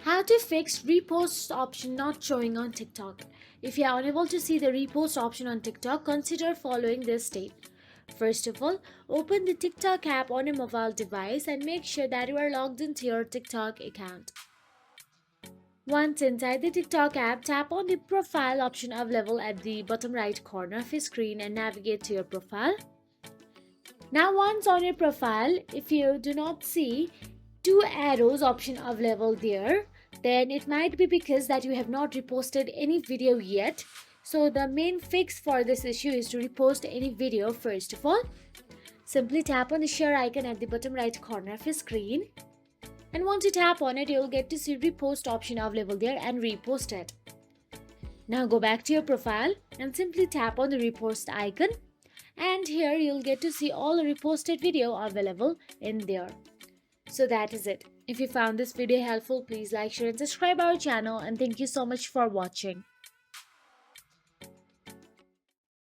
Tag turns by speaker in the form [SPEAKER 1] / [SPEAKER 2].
[SPEAKER 1] How to fix repost option not showing on TikTok. If you are unable to see the repost option on TikTok, consider following this step. First of all, open the TikTok app on your mobile device and make sure that you are logged into your TikTok account. Once inside the TikTok app, tap on the profile option available at the bottom right corner of your screen and navigate to your profile. Now once on your profile, if you do not see two arrows option available there, then it might be because that you have not reposted any video yet. So the main fix for this issue is to repost any video. First of all, simply tap on the share icon at the bottom right corner of your screen, and once you tap on it, you'll get to see repost option available there and repost it. Now go back to your profile and simply tap on the repost icon, and here you'll get to see all the reposted video available in there. So that is it. If you found this video helpful, please like, share and subscribe our channel, and thank you so much for watching.